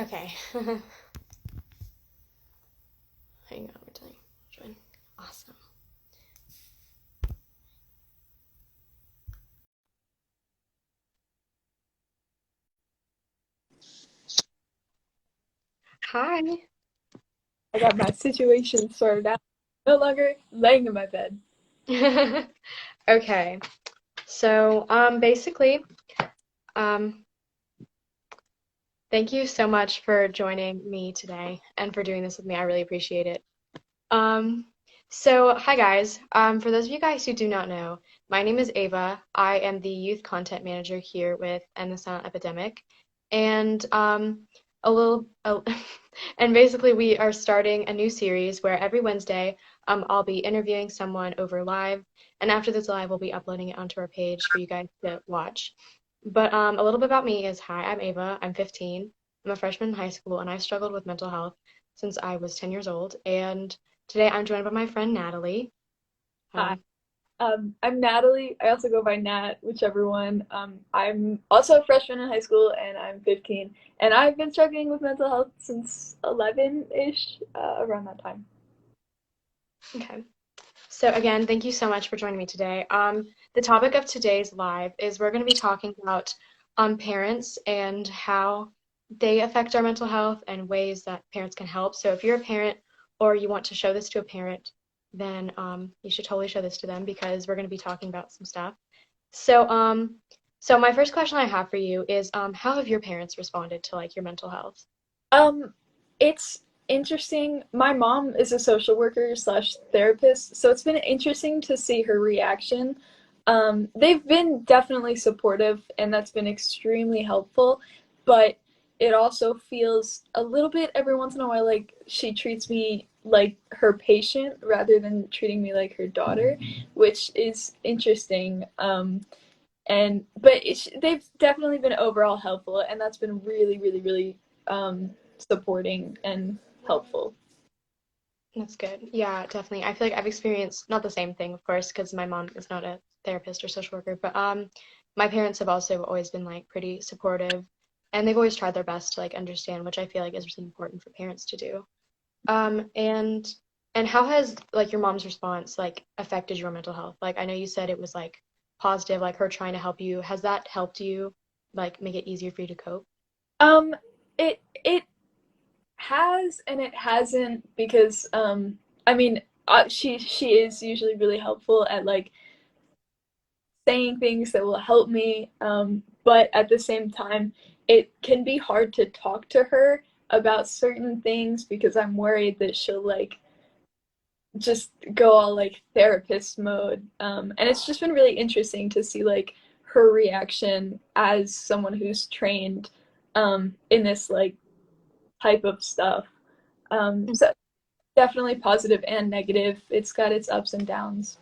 Okay. Hang on, we're doing join. Awesome. Hi. I got my situation sorted out. No longer laying in my bed. Okay. So, basically, um, thank you so much for joining me today and for doing this with me. I really appreciate it. Um, hi guys. For those of you guys who do not know, my name is Ava. I am the youth content manager here with End the Silent Epidemic, and a little, a, and basically we are starting a new series where every Wednesday, I'll be interviewing someone over live, and after this live, we'll be uploading it onto our page for you guys to watch. But a little bit about me is, hi, I'm Ava. I'm 15. I'm a freshman in high school, and I've struggled with mental health since I was 10 years old, and today I'm joined by my friend Natalie. Hi. Um, I'm Natalie. I also go by Nat, whichever one. I'm also a freshman in high school and I'm 15. And I've been struggling with mental health since 11-ish, around that time. okay. So again, thank you so much for joining me today. The topic of today's live is we're going to be talking about parents and how they affect our mental health and ways that parents can help. So if you're a parent or you want to show this to a parent, then you should totally show this to them because we're going to be talking about some stuff. So so my first question I have for you is how have your parents responded to like your mental health? Um, it's interesting. My mom is a social worker slash therapist, so it's been interesting to see her reaction. They've been definitely supportive, and that's been extremely helpful, but it also feels a little bit every once in a while like she treats me like her patient rather than treating me like her daughter, which is interesting. They've definitely been overall helpful, and that's been really, really, really supporting and helpful. That's good. Yeah, definitely. I feel like I've experienced not the same thing, of course, because my mom is not a therapist or social worker, but my parents have also always been like pretty supportive and they've always tried their best to like understand, which I feel like is really important for parents to do. Um and and how has like your mom's response like affected your mental health? Like I know you said it was like positive, like her trying to help you. Has that helped you like make it easier for you to cope? Um, it has and it hasn't because I mean she is usually really helpful at like saying things that will help me, but at the same time, it can be hard to talk to her about certain things because I'm worried that she'll like just go all like therapist mode. And it's just been really interesting to see like her reaction as someone who's trained in this like type of stuff. So definitely positive and negative. It's got its ups and downs.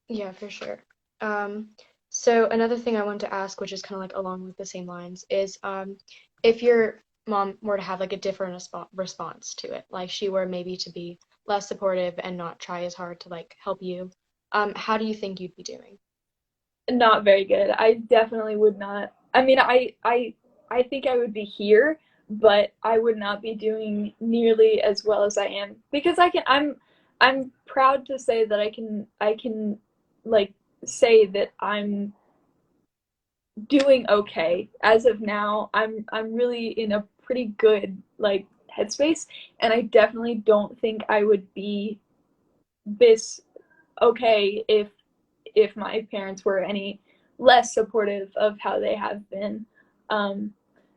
Yeah, for sure. Um, so another thing I wanted to ask, which is kind of like along with the same lines, is if your mom were to have like a different response to it, like she were maybe to be less supportive and not try as hard to like help you, how do you think you'd be doing? Not very good. I definitely would not. I mean, I think I would be here, but I would not be doing nearly as well as I am because I'm proud to say that I can like say that I'm doing okay as of now. I'm really in a pretty good like headspace, and I definitely don't think I would be this okay if my parents were any less supportive of how they have been. Um,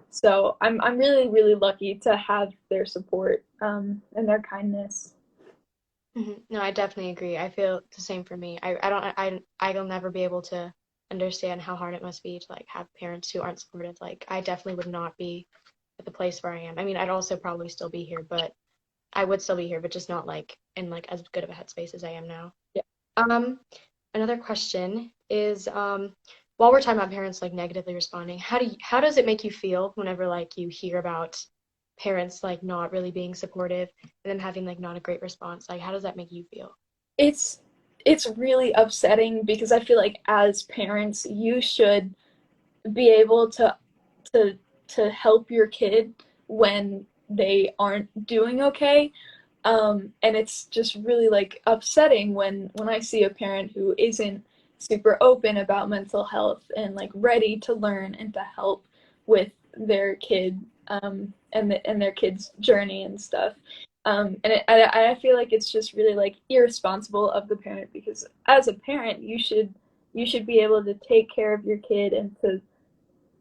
so I'm really really lucky to have their support and their kindness. No, I definitely agree. I feel the same for me. I don't I'll never be able to understand how hard it must be to like have parents who aren't supportive. Like I definitely would not be at the place where I am. I mean, I'd also probably still be here, but I would still be here, but just not like in like as good of a headspace as I am now. Yeah. Um, Another question is, while we're talking about parents like negatively responding, how does it make you feel whenever like you hear about parents like not really being supportive and them having like not a great response? Like, how does that make you feel? It's it's really upsetting because I feel like as parents you should be able to to help your kid when they aren't doing okay. And it's just really like upsetting when I see a parent who isn't super open about mental health and like ready to learn and to help with their kid, and their kid's journey and stuff. I feel like it's just really like irresponsible of the parent, because as a parent you should be able to take care of your kid and to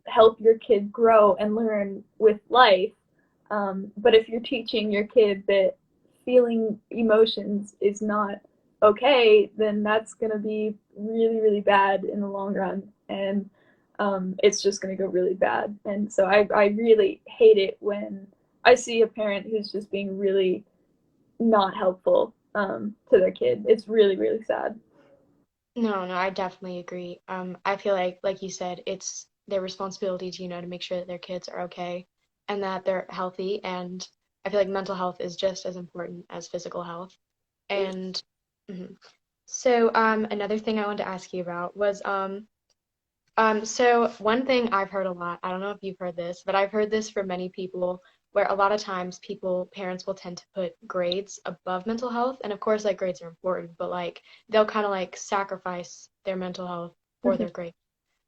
help your kid grow and learn with life. But if you're teaching your kid that feeling emotions is not okay, then that's going to be really, really bad in the long run. And it's just going to go really bad. And so I really hate it when I see a parent who's just being really not helpful to their kid. It's really, really sad. No, no, I definitely agree. I feel like you said, it's their responsibility to, to make sure that their kids are okay and that they're healthy. And I feel like mental health is just as important as physical health. And mhm. So, another thing I wanted to ask you about was, so one thing I've heard a lot, I don't know if you've heard this, but I've heard this from many people, where a lot of times parents will tend to put grades above mental health. And of course, like, grades are important, but like they'll kind of like sacrifice their mental health for their grades.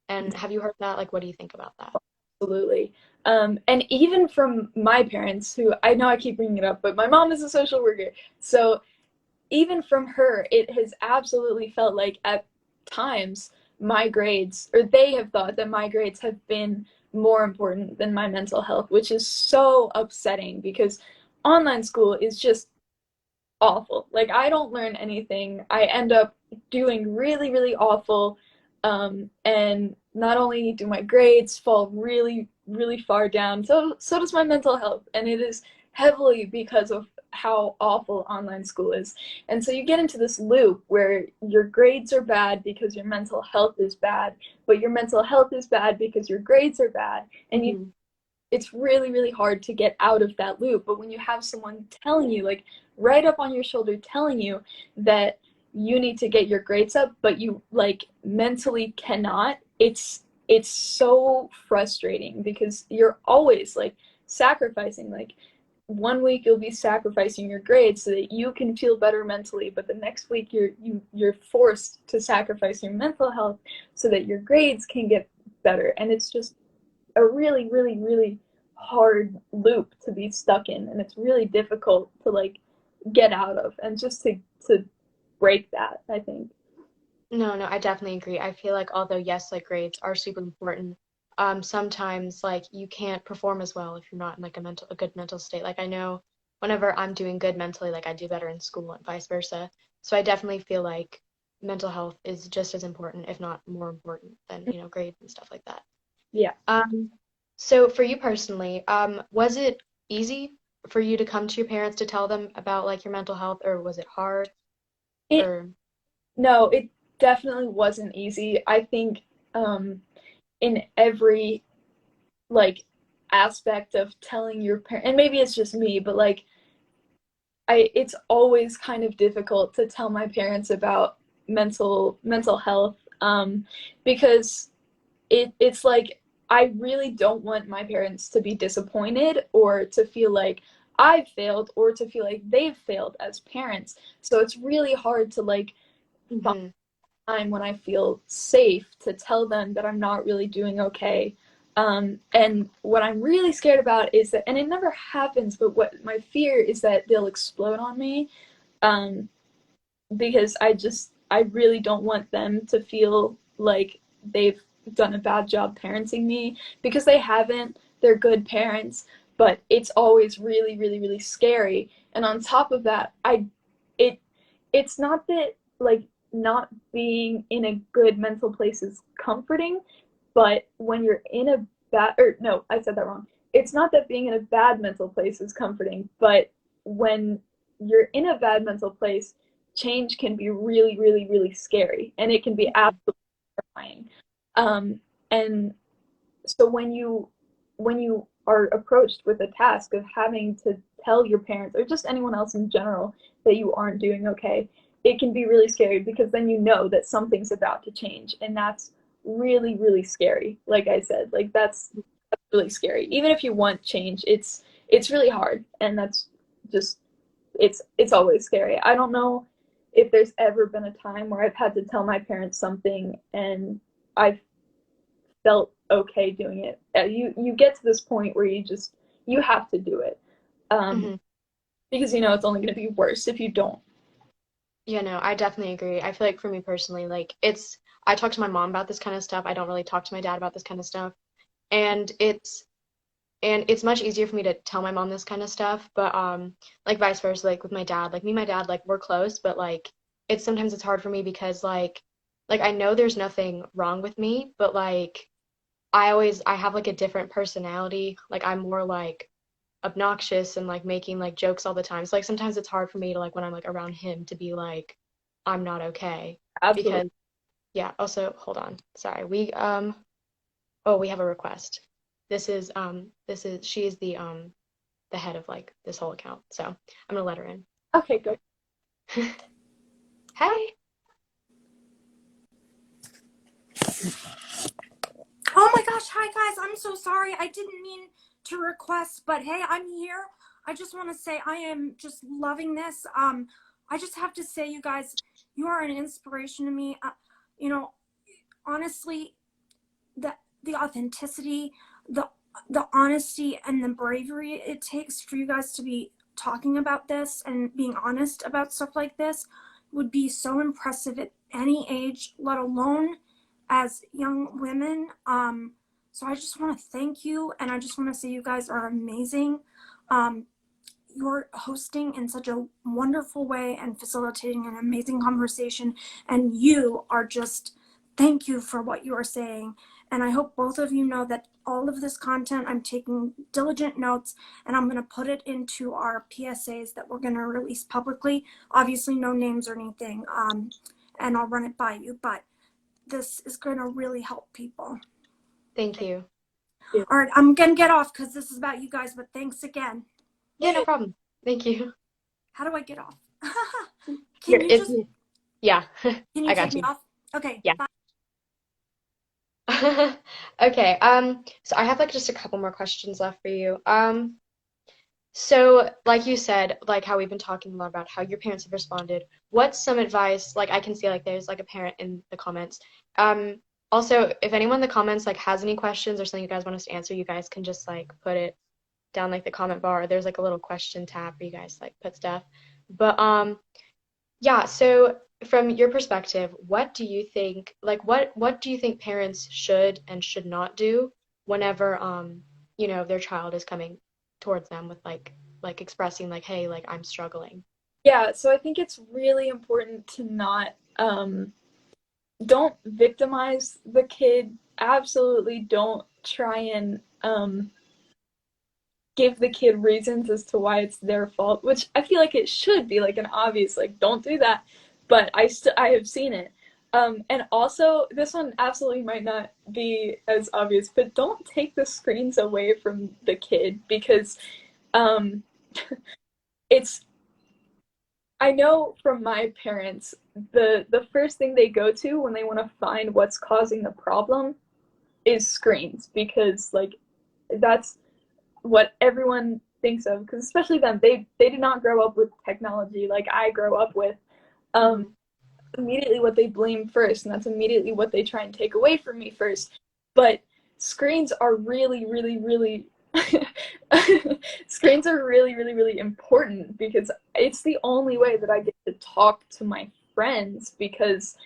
And have you heard that? Like, what do you think about that? Absolutely. And even from my parents, who I know I keep bringing it up, but my mom is a social worker. So even from her, it has absolutely felt like at times my grades, or they have thought that my grades have been more important than my mental health, which is so upsetting because online school is just awful. Like, I don't learn anything. I end up doing really, really awful. And not only do my grades fall really, really far down, so does my mental health. And it is heavily because of how awful online school is. And so you get into this loop where your grades are bad because your mental health is bad, but your mental health is bad because your grades are bad. And Hmm. it's really, really hard to get out of that loop. But when you have someone telling you, like right up on your shoulder, telling you that you need to get your grades up, but you like mentally cannot, it's so frustrating because you're always like sacrificing. Like, one week you'll be sacrificing your grades so that you can feel better mentally, but the next week you're forced to sacrifice your mental health so that your grades can get better. And it's just a really, really, really hard loop to be stuck in, and it's really difficult to like get out of, and just to break that, I think. No, no, I definitely agree. I feel like, although yes, like, grades are super important, sometimes like you can't perform as well if you're not in like a good mental state. Like, I know whenever I'm doing good mentally, like, I do better in school and vice versa. So I definitely feel like mental health is just as important, if not more important than, grades and stuff like that. Yeah. Um, so for you personally, was it easy for you to come to your parents to tell them about like your mental health, or was it hard? It Or No, it definitely wasn't easy. I think in every like aspect of telling your parent, and maybe it's just me, but like it's always kind of difficult to tell my parents about mental health, because it's like I really don't want my parents to be disappointed or to feel like I've failed or to feel like they've failed as parents. So it's really hard to like find mhm. time when I feel safe to tell them that I'm not really doing okay. And what I'm really scared about is that, and it never happens, but what my fear is that they'll explode on me, um, because I really don't want them to feel like they've done a bad job parenting me, because they haven't. They're good parents, but it's always really, really, really scary. And on top of that, it it's not that like not being in a good mental place is comforting, but when you're in a bad, or no, I said that wrong. It's not that being in a bad mental place is comforting, but when you're in a bad mental place, change can be really, really, really scary, and it can be absolutely terrifying. Um, and so when you are approached with a task of having to tell your parents or just anyone else in general that you aren't doing okay, it can be really scary, because then you know that something's about to change, and that's really, really scary. Like I said, like that's really scary. Even if you want change, it's really hard, and that's just it's always scary. I don't know if there's ever been a time where I've had to tell my parents something and I've felt okay doing it. You get to this point where you have to do it, Hmm. because you know it's only going to be worse if you don't. Yeah, no, I definitely agree. I feel like for me personally, like I talk to my mom about this kind of stuff. I don't really talk to my dad about this kind of stuff. And it's much easier for me to tell my mom this kind of stuff, but like vice versa, like with my dad, like me and my dad, like we're close, but like it's hard for me because like I know there's nothing wrong with me, but like I have like a different personality. Like I'm more like obnoxious and like making like jokes all the time. So like sometimes it's hard for me to like when I'm like around him to be like I'm not okay Absolutely. because yeah, also hold on. Sorry. Oh, we have a request. This is she is the head of like this whole account. So I'm gonna let her in. Okay, good. Hey. Oh my gosh, hi guys. I'm so sorry. I didn't mean to request, but hey, I'm here. I just want to say I am just loving this. I just have to say, you guys, you are an inspiration to me. You know, honestly, the authenticity, the the honesty and the bravery it takes for you guys to be talking about this and being honest about stuff like this would be so impressive at any age, let alone as young women. So I just want to thank you, and I just want to say you guys are amazing. Um, you're hosting in such a wonderful way and facilitating an amazing conversation, and you are just thank you for what you are saying. And I hope both of you know that all of this content, I'm taking diligent notes, and I'm going to put it into our PSAs that we're going to release publicly. Obviously no names or anything, and I'll run it by you, but this is going to really help people. Thank you. All right, I'm going to get off because this is about you guys, but thanks again. Yeah, no problem. Thank you. How do I get off? Here, Can you it's just, yeah. can you I take got me you. off? Okay, Yeah. bye. Okay. So I have like just a couple more questions left for you. So like you said, like how we've been talking a lot about how your parents have responded. What's some advice? Like I can see like there's like a parent in the comments. Um, Also, if anyone in the comments like has any questions or something you guys want us to answer, you guys can just like put it down like the comment bar. There's like a little question tab where you guys like put stuff. But yeah, so from your perspective, what do you think like what do you think parents should and should not do whenever their child is coming towards them with like expressing like, hey, like I'm struggling. Yeah, so I think it's really important to not don't victimize the kid. Absolutely don't try and give the kid reasons as to why it's their fault, which I feel like it should be like an obvious like don't do that, but I have seen it. And also this one absolutely might not be as obvious, but don't take the screens away from the kid because um it's I know from my parents the first thing they go to when they want to find what's causing the problem is screens because like that's what everyone thinks of because especially them they did not grow up with technology like I grow up with. um Hmm. Immediately what they blame first and that's immediately what they try and take away from me first, but screens are really screens are really important because it's the only way that I get to talk to my friends because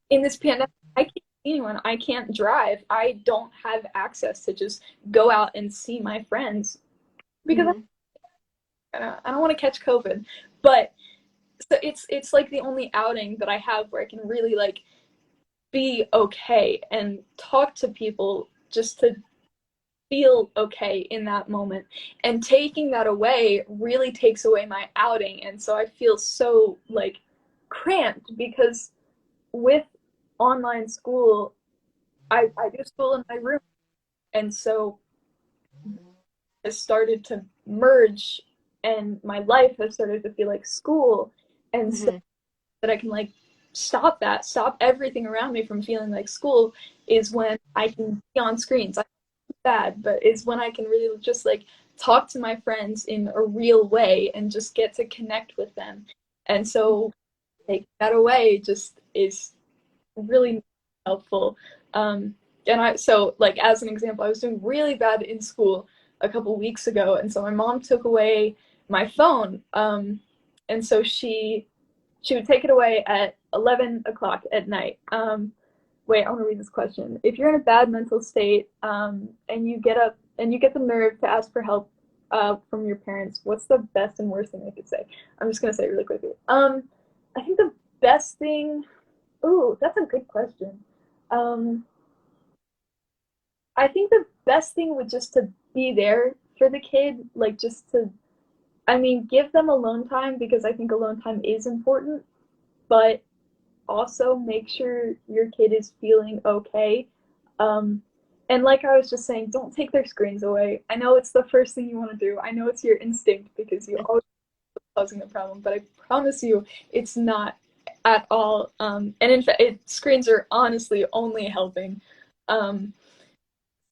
in this pandemic I can't see anyone, I can't drive, I don't have access to just go out and see my friends because Hmm. I don't want to catch COVID. But so it's like the only outing that I have where I can really like be okay and talk to people just to feel okay in that moment. And taking that away really takes away my outing. And so I feel so like cramped because with online school, I do school in my room. And so has started to merge and my life has started to feel like school. And so Hmm. that I can like stop everything around me from feeling like school is when I can be on screens. I bad, but is when I can really just like talk to my friends in a real way and just get to connect with them. And so taking that away just is really helpful. So like as an example, I was doing really bad in school a couple weeks ago, and so my mom took away my phone. And so she would take it away at 11 o'clock at night. Wait, I want to read this question. If you're in a bad mental state, and you get up and you get the nerve to ask for help from your parents, what's the best and worst thing they could say? I'm just gonna say it really quickly. I think the best thing. Ooh, that's a good question. Um, I think the best thing would just to be there for the kid, like just to, I mean, give them alone time because I think alone time is important, but also make sure your kid is feeling okay. Um, and like I was just saying, don't take their screens away. I know it's the first thing you want to do. I know it's your instinct because you always causing the problem, but I promise you, it's not at all. And in fact, screens are honestly only helping. Um,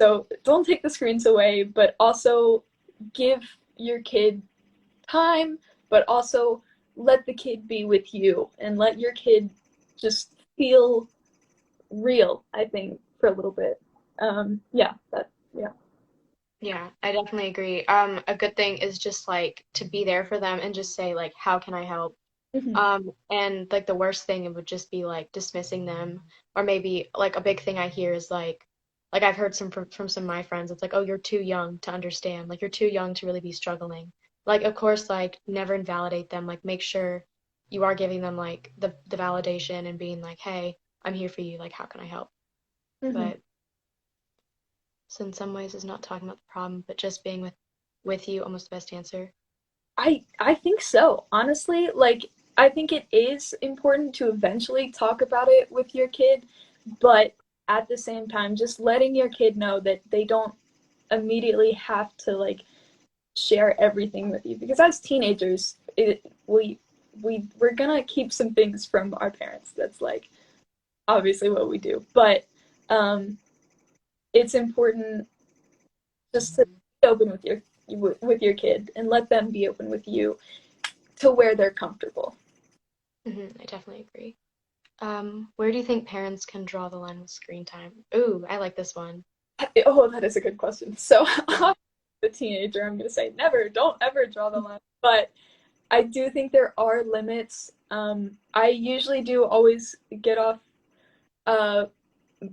so don't take the screens away, but also give your kid time, but also let the kid be with you and let your kid just feel real, I think, for a little bit. Yeah. Yeah, I definitely agree. A good thing is just like to be there for them and just say like, how can I help? Mm-hmm. And like the worst thing it would just be like dismissing them, or maybe like a big thing I hear is like I've heard from some of my friends, it's like, oh, you're too young to understand, like you're too young to really be struggling. Like of course, like never invalidate them, like make sure you are giving them like the validation and being like, hey, I'm here for you, like how can I help? Mm-hmm. But so in some ways it's not talking about the problem, but just being with you, almost the best answer. I think so. Honestly, like I think it is important to eventually talk about it with your kid, but at the same time just letting your kid know that they don't immediately have to like share everything with you because as teenagers, we're going to keep some things from our parents. That's like obviously what we do. But um it's important just to be open with your kid and let them be open with you to where they're comfortable. I definitely agree. Where do you think parents can draw the line with screen time? Ooh, I like this one. Oh, that is a good question. So, the teenager, I'm going to say never, don't ever draw the line. But I do think there are limits. I usually do always get off uh,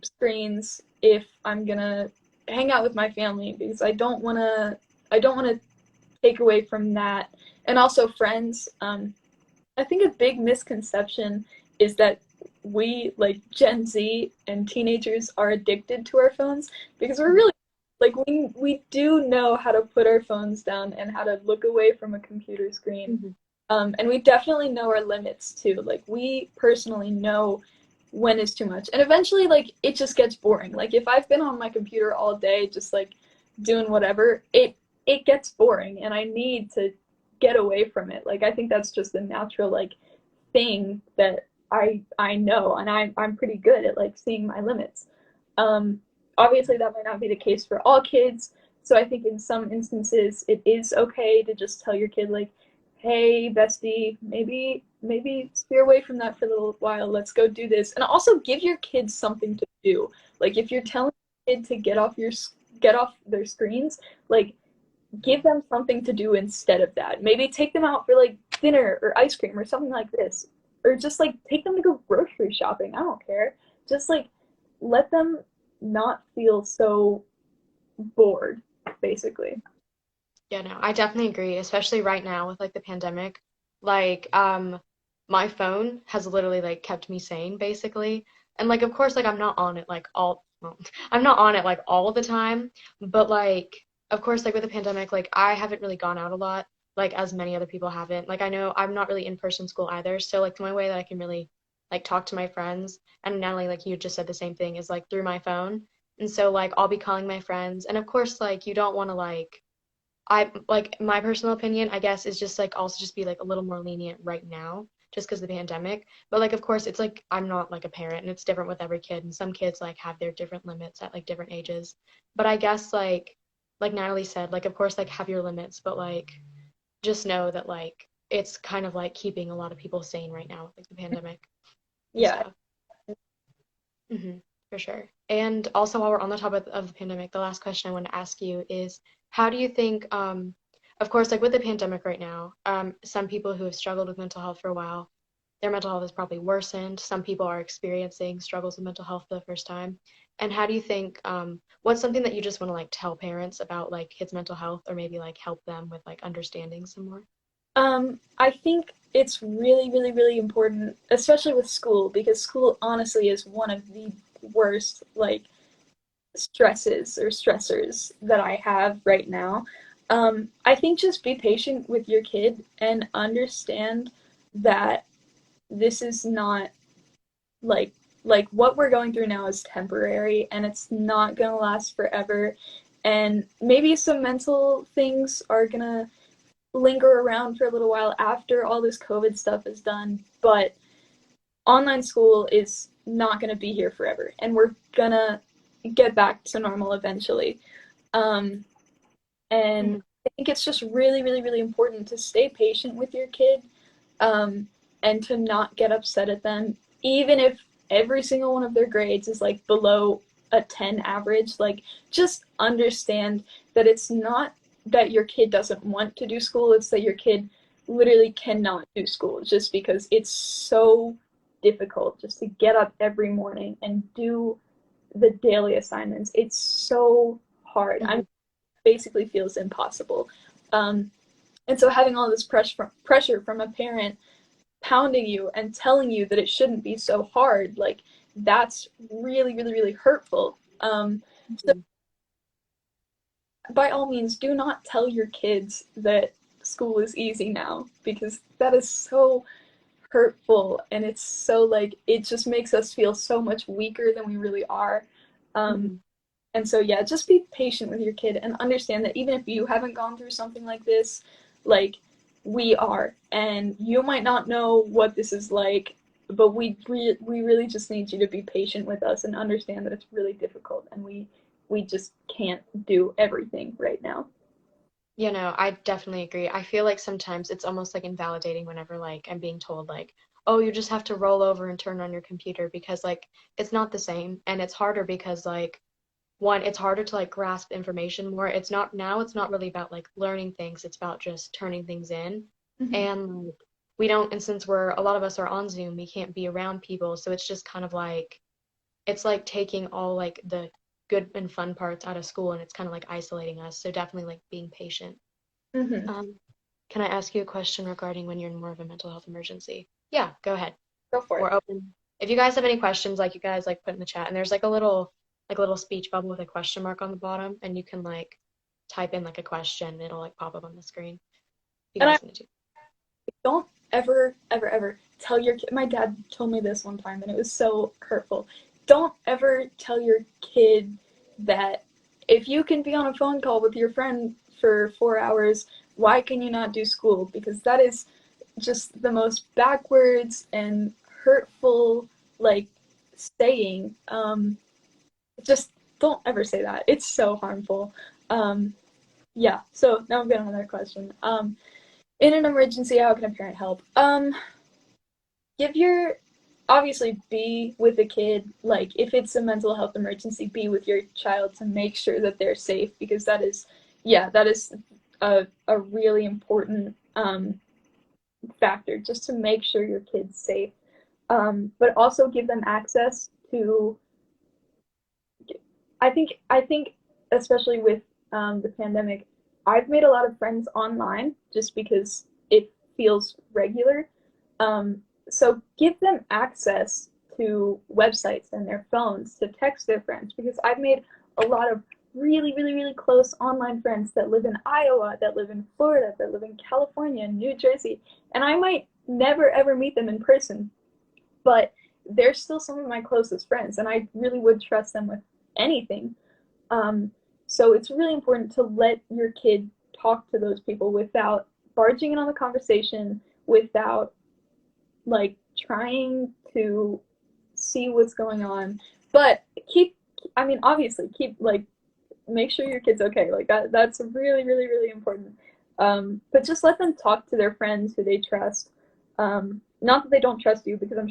screens if I'm gonna hang out with my family because I don't want to take away from that. And also friends. I think a big misconception is that we, like Gen Z and teenagers, are addicted to our phones because we're really like we do know how to put our phones down and how to look away from a computer screen. Mm-hmm. And we definitely know our limits too. Like we personally know when is too much. And eventually like it just gets boring. Like if I've been on my computer all day just like doing whatever, it gets boring and I need to get away from it. Like I think that's just a natural like thing that I know and I'm pretty good at like seeing my limits. Um Obviously that might not be the case for all kids. So I think in some instances it is okay to just tell your kid like, hey bestie, maybe steer away from that for a little while. Let's go do this. And also give your kids something to do. Like if you're telling your kid to get off their screens, like give them something to do instead of that. Maybe take them out for like dinner or ice cream or something like this. Or just like take them to go grocery shopping. I don't care. Just like let them not feel so bored, basically. Yeah, no, I definitely agree, especially right now with like the pandemic. Like, my phone has literally like kept me sane basically. And like of course like I'm not on it like all well, I'm not on it like all of the time, but like of course like with the pandemic like I haven't really gone out a lot like as many other people haven't. Like I know I'm not really in person school either, so like the only way that I can really like talk to my friends and Natalie like you just said the same thing is like through my phone. And so like I'll be calling my friends and of course like you don't want to like I like my personal opinion, I guess, is just like also just be like a little more lenient right now, just because of the pandemic. But like, of course, it's like I'm not like a parent, and it's different with every kid, and some kids like have their different limits at like different ages. But I guess like like Natalie said, like of course like have your limits, but like just know that like it's kind of like keeping a lot of people sane right now with like the pandemic and Yeah. stuff. For sure. And also, while we're on the topic of the pandemic, the last question I want to ask you is, how do you think, of course, like with the pandemic right now, some people who have struggled with mental health for a while, their mental health has probably worsened. Some people are experiencing struggles with mental health for the first time. And how do you think, what's something that you just want to like tell parents about like kids' mental health, or maybe like help them with like understanding some more? I think it's really, really, really important, especially with school, because school honestly is one of the worst like stresses or stressors that I have right now. I think just be patient with your kid and understand that this is not like what we're going through now is temporary and it's not gonna last forever. And maybe some mental things are gonna linger around for a little while after all this COVID stuff is done, but online school is not going to be here forever, and we're gonna get back to normal eventually. Um, and Mhm. I think it's just really, really, really important to stay patient with your kid, um, and to not get upset at them, even if every single one of their grades is like below a 10 average. Like, just understand that it's not that your kid doesn't want to do school, it's that your kid literally cannot do school just because it's so difficult just to get up every morning and do the daily assignments. It's so hard. I mean, Mhm. it basically feels impossible. Um, and so having all this pressure from a parent pounding you and telling you that it shouldn't be so hard, like that's really, really, really hurtful. So Mhm. by all means, do not tell your kids that school is easy now, because that is so hurtful, and it's so like it just makes us feel so much weaker than we really are. Um, Mhm. and so yeah, just be patient with your kid and understand that even if you haven't gone through something like this, like we are, and you might not know what this is like, but we really just need you to be patient with us and understand that it's really difficult, and we just can't do everything right now. You know, I definitely agree. I feel like sometimes it's almost like invalidating whenever like I'm being told like, oh, you just have to roll over and turn on your computer because like it's not the same and it's harder because like one, it's harder to like grasp information more. It's not now it's not really about like learning things, it's about just turning things in. Mm-hmm. And like, we don't, and since we're a lot of us are on Zoom, we can't be around people, so it's just kind of like it's like taking all like the good and fun parts out of school and it's kind of like isolating us. So definitely like being patient. Mm-hmm. Um, can I ask you a question regarding when you're in more of a mental health emergency? Yeah, go ahead. Go for it. We're open. If you guys have any questions, like you guys like put in the chat, and there's like a little speech bubble with a question mark on the bottom, and you can like type in like a question, and it'll like pop up on the screen. If you And I guys need to. don't ever, ever, ever tell your kid. My dad told me this one time, and it was so hurtful. Don't ever tell your kid that if you can be on a phone call with your friend for 4 hours, why can you not do school? Because that is just the most backwards and hurtful, like, saying. Just don't ever say that. It's so harmful. Um, yeah, so now I've got another question. In an emergency, how can a parent help? Give your obviously be with the kid. Like if it's a mental health emergency, be with your child to make sure that they're safe, because that is, yeah, that is a really important factor, just to make sure your kid's safe. But also give them access to. I think especially with the pandemic, I've made a lot of friends online just because it feels regular. Um, so give them access to websites and their phones to text their friends, because I've made a lot of really, really, really close online friends that live in Iowa, that live in Florida, that live in California, New Jersey, and I might never ever meet them in person, but they're still some of my closest friends, and I really would trust them with anything. Um, so it's really important to let your kid talk to those people without barging in on the conversation, without like trying to see what's going on. But keep, I mean, obviously, keep like make sure your kid's okay. Like that's really, really, really important. But just let them talk to their friends who they trust. Not that they don't trust you, because I'm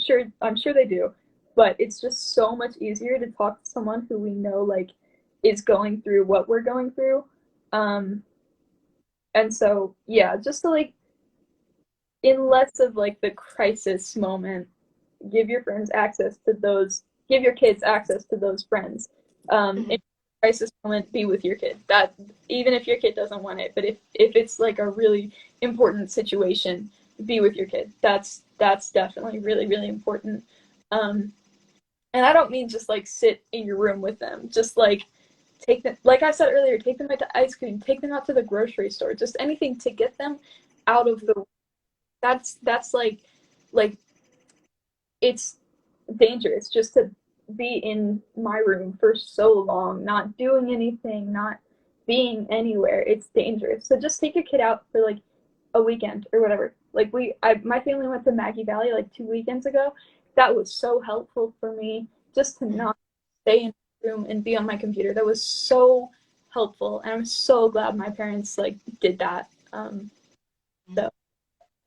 sure they do, but it's just so much easier to talk to someone who we know like is going through what we're going through. Um, and so yeah, just to like in less of like the crisis moment, give your friends access to those, give your kids access to those friends. In crisis moment, be with your kid. That even if your kid doesn't want it, but if it's like a really important situation, be with your kid. That's definitely really, really important. Um, and I don't mean just like sit in your room with them. Just like take them, like I said earlier, take them out to ice cream, take them out to the grocery store, just anything to get them out of the. That's like it's dangerous just to be in my room for so long, not doing anything, not being anywhere. It's dangerous. So just take your kid out for like a weekend or whatever. Like my family went to Maggie Valley like 2 weekends ago. That was so helpful for me just to not stay in the room and be on my computer. That was so helpful, and I'm so glad my parents like did that. So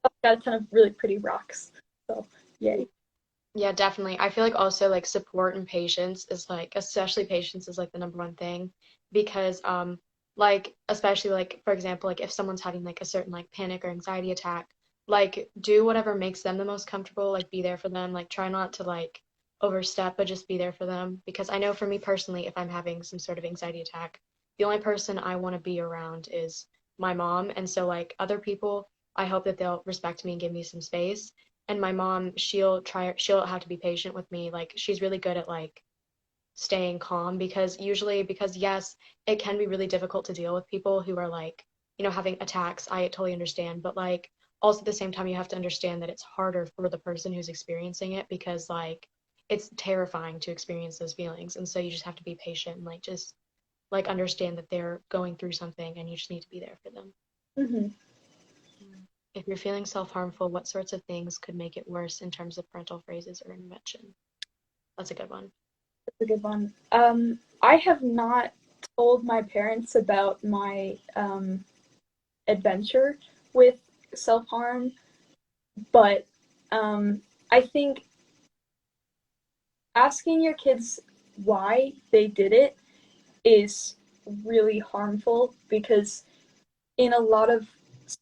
I got a ton of really pretty rocks. So yay. Yeah, definitely. I feel like also like support and patience is like, especially patience is like the number one thing because like especially like for example like if someone's having like a certain like panic or anxiety attack, like do whatever makes them the most comfortable, like be there for them, like try not to like overstep but just be there for them because I know for me personally if I'm having some sort of anxiety attack, the only person I want to be around is my mom, and so like other people, I hope that they'll respect me and give me some space. And my mom, she'll have to be patient with me, like she's really good at like staying calm because usually because yes, it can be really difficult to deal with people who are like having attacks. I totally understand, but like also at the same time you have to understand that it's harder for the person who's experiencing it because like it's terrifying to experience those feelings, and so you just have to be patient and like just like understand that they're going through something and you just need to be there for them. Mm-hmm. If you're feeling self-harmful, what sorts of things could make it worse in terms of parental phrases or intervention? That's a good one. That's a good one. I have not told my parents about my adventure with self harm, but I think asking your kids why they did it is really harmful because in a lot of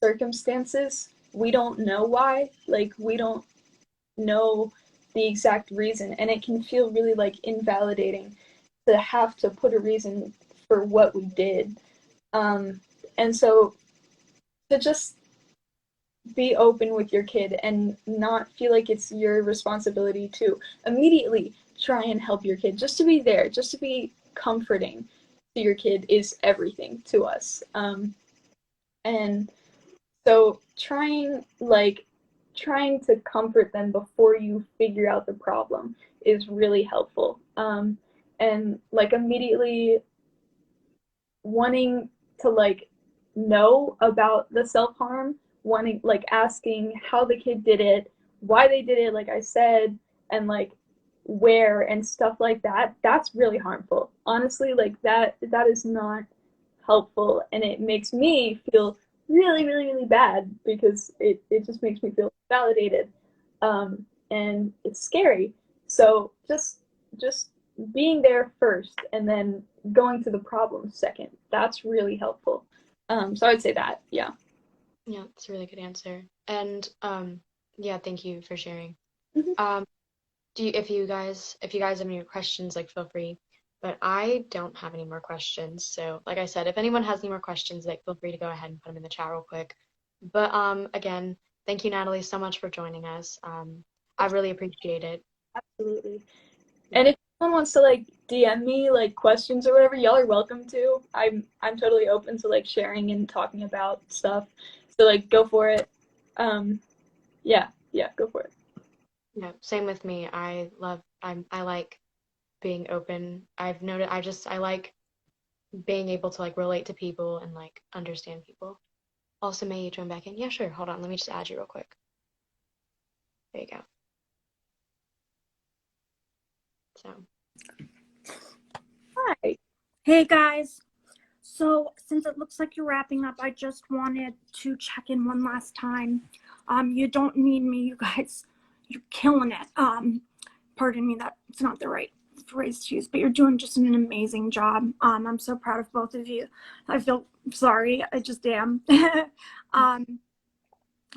circumstances, we don't know why. Like, we don't know the exact reason, and it can feel really like invalidating to have to put a reason for what we did. Um, and so to just be open with your kid and not feel like it's your responsibility to immediately try and help your kid, just to be there, just to be comforting to your kid is everything to us. And so trying to comfort them before you figure out the problem is really helpful. And like immediately wanting to like know about the self harm, wanting like asking how the kid did it, why they did it, like I said, and like where and stuff like that. That's really harmful. Honestly, like that is not helpful, and it makes me feel really, really, really bad because it just makes me feel validated, and it's scary. So just being there first and then going to the problem second. That's really helpful. So I'd say that, yeah. Yeah, it's a really good answer. And yeah, thank you for sharing. Mm-hmm. Do you, if you guys have any questions, like feel free. But I don't have any more questions. So, like I said, if anyone has any more questions, like feel free to go ahead and put them in the chat real quick. But again, thank you, Natalie, so much for joining us. I really appreciate it. Absolutely. And if someone wants to like DM me like questions or whatever, y'all are welcome to. I'm totally open to like sharing and talking about stuff. So like go for it. Yeah, go for it. Yeah, same with me. I like being open. I like being able to like relate to people and like understand people. Also, may you join back in? Yeah, sure. Hold on. Let me just add you real quick. There you go. So, Hi. Hey guys. So since it looks like you're wrapping up, I just wanted to check in one last time. You don't need me, you guys. You're killing it. Pardon me, that's not the right phrase to use, but you're doing just an amazing job. I'm so proud of both of you. I feel sorry, I just am.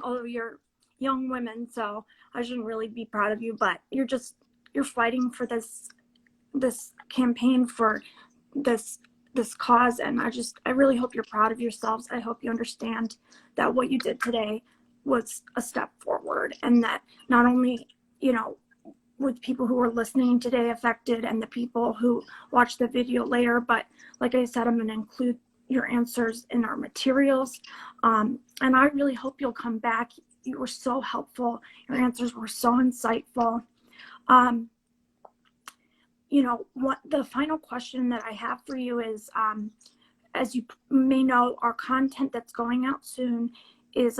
Although you're young women, so I shouldn't really be proud of you, but you're fighting for this campaign, for this cause, and I really hope you're proud of yourselves. I hope you understand that what you did today was a step forward, and that not only, with people who are listening today affected and the people who watch the video later, but like I said, I'm going to include your answers in our materials. And I really hope you'll come back. You were so helpful. Your answers were so insightful. What the final question that I have for you is, as you may know, our content that's going out soon is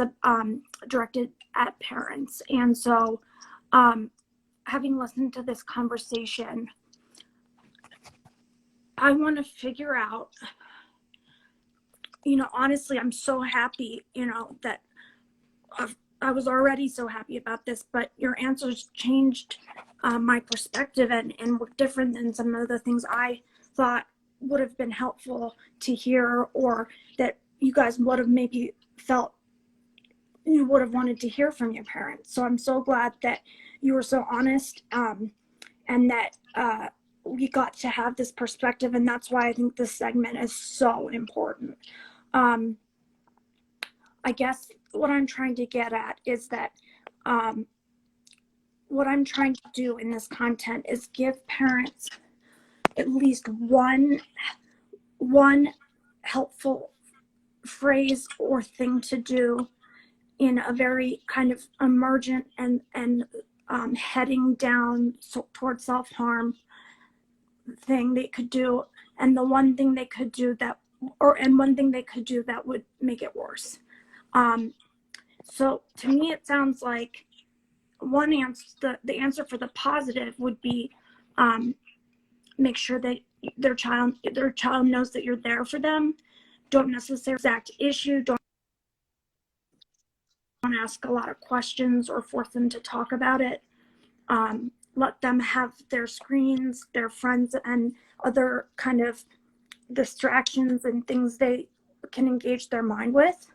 directed at parents. And so, having listened to this conversation, I want to figure out, honestly, I'm so happy, that I was already so happy about this, but your answers changed my perspective and were different than some of the things I thought would have been helpful to hear, or that you guys would have maybe felt you would have wanted to hear from your parents. So I'm so glad that you were so honest, and that we got to have this perspective, and that's why I think this segment is so important. I guess what I'm trying to get at is that what I'm trying to do in this content is give parents at least one helpful phrase or thing to do in a very kind of emergent and heading down towards self-harm thing they could do, and one thing they could do that would make it worse. So to me, it sounds like one answer, the answer for the positive would be, make sure that their child knows that you're there for them. Don't necessarily exact issue. Don't ask a lot of questions or force them to talk about it. Let them have their screens, their friends, and other kind of distractions and things they can engage their mind with,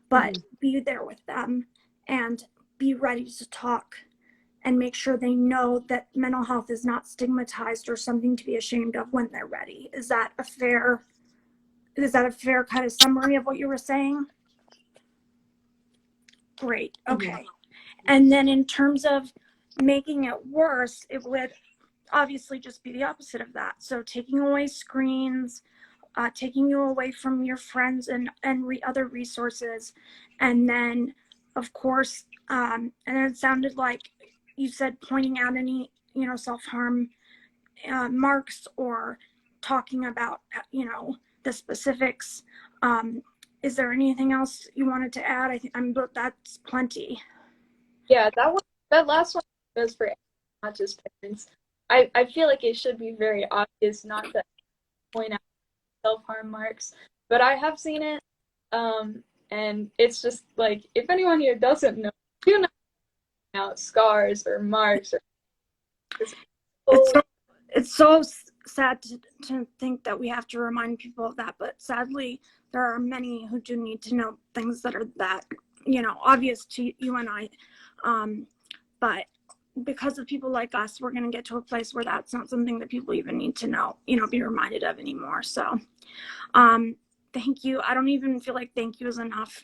but be there with them and be ready to talk, and make sure they know that mental health is not stigmatized or something to be ashamed of when they're ready. Is that a fair kind of summary of what you were saying? Great. Okay. And then in terms of making it worse, it would obviously just be the opposite of that. So taking away screens, taking you away from your friends and other resources. And then, of course, and it sounded like you said pointing out any, self-harm marks, or talking about, the specifics. Is there anything else you wanted to add? That's plenty. Yeah, that last one goes for not just parents. I feel like it should be very obvious not to point out self-harm marks, but I have seen it, and it's just like, if anyone here doesn't know, do not point out scars or marks. It's so sad to think that we have to remind people of that, but sadly, there are many who do need to know things that are that, obvious to you and I. But because of people like us, we're going to get to a place where that's not something that people even need to know, be reminded of anymore. So, thank you. I don't even feel like thank you is enough.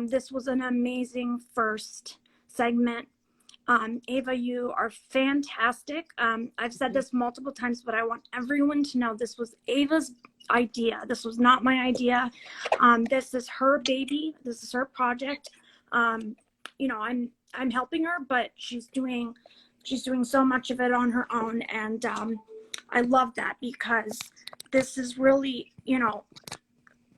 This was an amazing first segment. Ava, you are fantastic. I've said this multiple times, but I want everyone to know this was Ava's idea. This was not my idea. This is her baby. This is her project. I'm helping her, but she's doing so much of it on her own, and I love that, because this is really,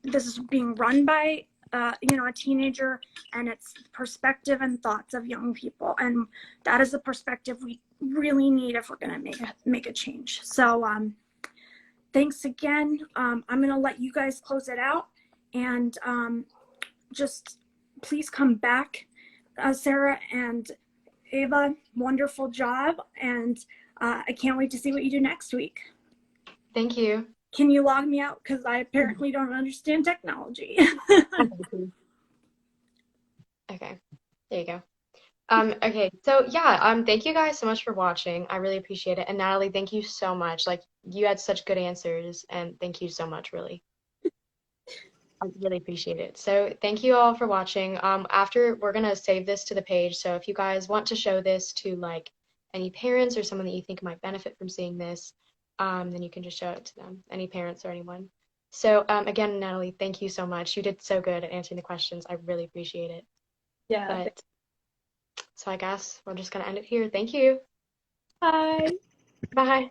this is being run by a teenager, and it's perspective and thoughts of young people, and that is the perspective we really need if we're going to make a change. So thanks again. I'm going to let you guys close it out, and just please come back, Sarah and Ava. Wonderful job, and I can't wait to see what you do next week. Thank you. Can you log me out? Because I apparently don't understand technology. Okay, there you go. Okay, so yeah, thank you guys so much for watching. I really appreciate it. And Natalie, thank you so much. Like, you had such good answers, and thank you so much, really. I really appreciate it. So thank you all for watching. After we're gonna save this to the page, so if you guys want to show this to like any parents or someone that you think might benefit from seeing this, then you can just show it to them, any parents or anyone. So again, Natalie, thank you so much. You did so good at answering the questions. I really appreciate it. Yeah. But so I guess we're just gonna end it here. Thank you. Bye. Bye.